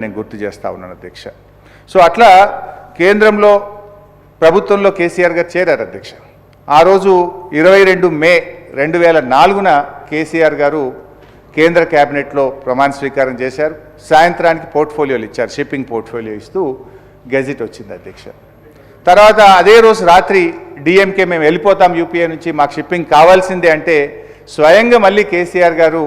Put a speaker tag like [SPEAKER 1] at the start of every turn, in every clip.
[SPEAKER 1] నేను గుర్తు చేస్తా ఉన్నాను అధ్యక్ష. సో అట్లా కేంద్రంలో ప్రభుత్వంలో కేసీఆర్ గారు చేరారు అధ్యక్ష. ఆ రోజు 22 మే 2004న కేసీఆర్ గారు కేంద్ర క్యాబినెట్లో ప్రమాణ స్వీకారం చేశారు. సాయంత్రానికి పోర్ట్ఫోలియోలు ఇచ్చారు, షిప్పింగ్ పోర్ట్ఫోలియో ఇస్తూ గెజిట్ వచ్చింది అధ్యక్ష. తర్వాత అదే రోజు రాత్రి డిఎంకే మేము వెళ్ళిపోతాం యూపీఏ నుంచి, మాకు షిప్పింగ్ కావాల్సిందే అంటే స్వయంగా మళ్ళీ కేసీఆర్ గారు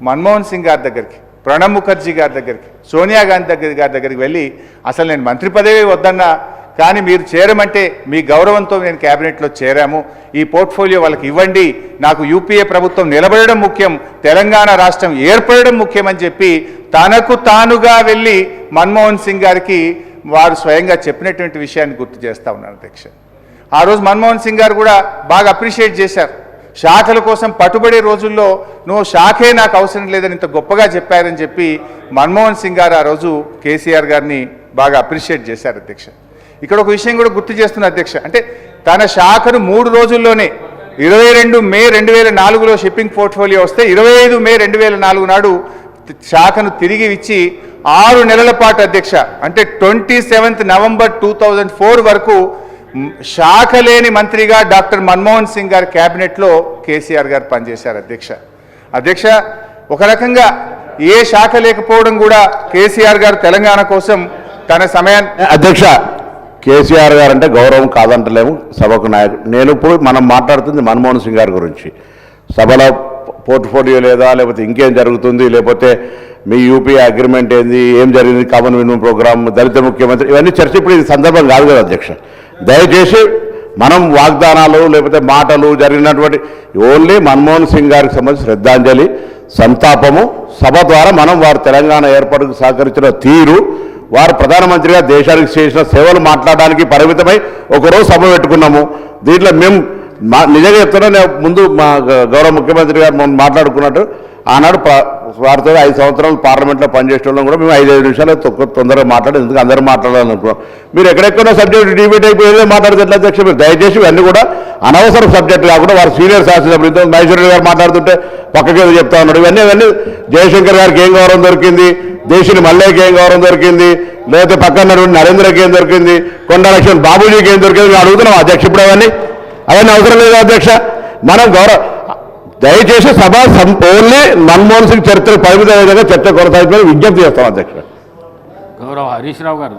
[SPEAKER 1] మన్మోహన్ సింగ్ గారి దగ్గరికి, ప్రణబ్ ముఖర్జీ గారి దగ్గరికి, సోనియా గాంధీ గారి దగ్గరికి వెళ్ళి అసలు నేను మంత్రి పదవి వద్దన్నా కానీ మీరు చేరమంటే మీ గౌరవంతో నేను క్యాబినెట్లో చేరాము, ఈ పోర్ట్ఫోలియో వాళ్ళకి ఇవ్వండి, నాకు యూపీఏ ప్రభుత్వం నిలబడడం ముఖ్యం, తెలంగాణ రాష్ట్రం ఏర్పడడం ముఖ్యమని చెప్పి తనకు తానుగా వెళ్ళి మన్మోహన్ సింగ్ గారికి వారు స్వయంగా చెప్పినటువంటి విషయాన్ని గుర్తు చేస్తూ ఉన్నాను అధ్యక్ష. ఆ రోజు మన్మోహన్ సింగ్ గారు కూడా బాగా అప్రిషియేట్ చేశారు. శాఖల కోసం పట్టుబడే రోజుల్లో నువ్వు శాఖే నాకు అవసరం లేదని ఇంత గొప్పగా చెప్పారని చెప్పి మన్మోహన్ సింగ్ గారు ఆ రోజు కేసీఆర్ గారిని బాగా అప్రిషియేట్ చేశారు అధ్యక్ష. ఇక్కడ ఒక విషయం కూడా గుర్తు చేస్తున్న అధ్యక్ష, అంటే తన శాఖను 3 రోజుల్లోనే 22 మే 2004లో షిప్పింగ్ పోర్ట్ఫోలియో వస్తే 25 మే 2004 నాడు శాఖను తిరిగి ఇచ్చి 6 నెలల పాటు అధ్యక్ష, అంటే 27 నవంబర్ 2004 వరకు శాఖ లేని మంత్రిగా డాక్టర్ మన్మోహన్ సింగ్ గారి క్యాబినెట్లో కేసీఆర్ గారు పనిచేశారు అధ్యక్ష. అధ్యక్ష ఒక రకంగా ఏ శాఖ లేకపోవడం కూడా కేసీఆర్ గారు తెలంగాణ కోసం తన సమయాన్ని.
[SPEAKER 2] అధ్యక్ష కేసీఆర్ గారు అంటే గౌరవం కాదంటలేము, సభకు నాయకుడు. నేను ఇప్పుడు మనం మాట్లాడుతుంది మన్మోహన్ సింగ్ గారి గురించి. సభలో పోర్ట్ఫోలియో లేదా, లేకపోతే ఇంకేం జరుగుతుంది, లేకపోతే మీ యూపీ అగ్రిమెంట్ ఏంది, ఏం జరిగింది, కామన్ మినిమం ప్రోగ్రామ్, దళిత ముఖ్యమంత్రి, ఇవన్నీ చర్చ ఇప్పుడు ఇది సందర్భం కాదు కదా అధ్యక్ష. దయచేసి మనం వాగ్దానాలు లేకపోతే మాటలు జరిగినటువంటి ఓన్లీ మన్మోహన్ సింగ్ గారికి సంబంధించి శ్రద్ధాంజలి, సంతాపము, సభ ద్వారా మనం వారు తెలంగాణ ఏర్పాటుకు సహకరించిన తీరు, వారు ప్రధానమంత్రిగా దేశానికి చేసిన సేవలు మాట్లాడడానికి పరిమితమై ఒకరోజు సభ పెట్టుకున్నాము. దీంట్లో మేము నిజంగా చెప్తున్నా, ముందు మా గౌరవ ముఖ్యమంత్రి గారు మనం మాట్లాడుకున్నట్టు ఆనాడు వారితో 5 సంవత్సరాలు పార్లమెంట్లో పనిచేసే వాళ్ళం కూడా మేము 5-5 నిమిషాలు తొందరగా మాట్లాడి ఎందుకు అందరూ మాట్లాడాలనుకున్నాం. మీరు ఎక్కడెక్కడో సబ్జెక్ట్ డిబేట్ అయిపోయేదే మాట్లాడితే ఎట్లా అధ్యక్ష? మీరు దయచేసి ఇవన్నీ కూడా అనవసర సబ్జెక్టు కాకుండా వారు సీనియర్ శాసనసభ్యులతో మహేశ్వర గారు మాట్లాడుతుంటే పక్కకేదో చెప్తా ఉన్నాడు. ఇవన్నీ జయశంకర్ గారికి ఏం గౌరవం దొరికింది, దేశీని మల్లయ్యకి ఏం గౌరవం దొరికింది, లేకపోతే పక్కన నరేంద్రకి ఏం దొరికింది, కొండ లక్ష్మణ్ బాబుజీకి ఏం దొరికింది అడుగుతున్నాం అధ్యక్ష. ఇప్పుడు అవన్నీ అవసరం లేదు అధ్యక్ష. మనం దయచేసి సభ ఓన్లీ మన్మోహన్ సింగ్ చరిత్ర పరిమిత విధంగా చర్చ కొనసాగించాలని విజ్ఞప్తి చేస్తాం అధ్యక్ష.
[SPEAKER 3] గౌరవ హరీష్ రావు గారు.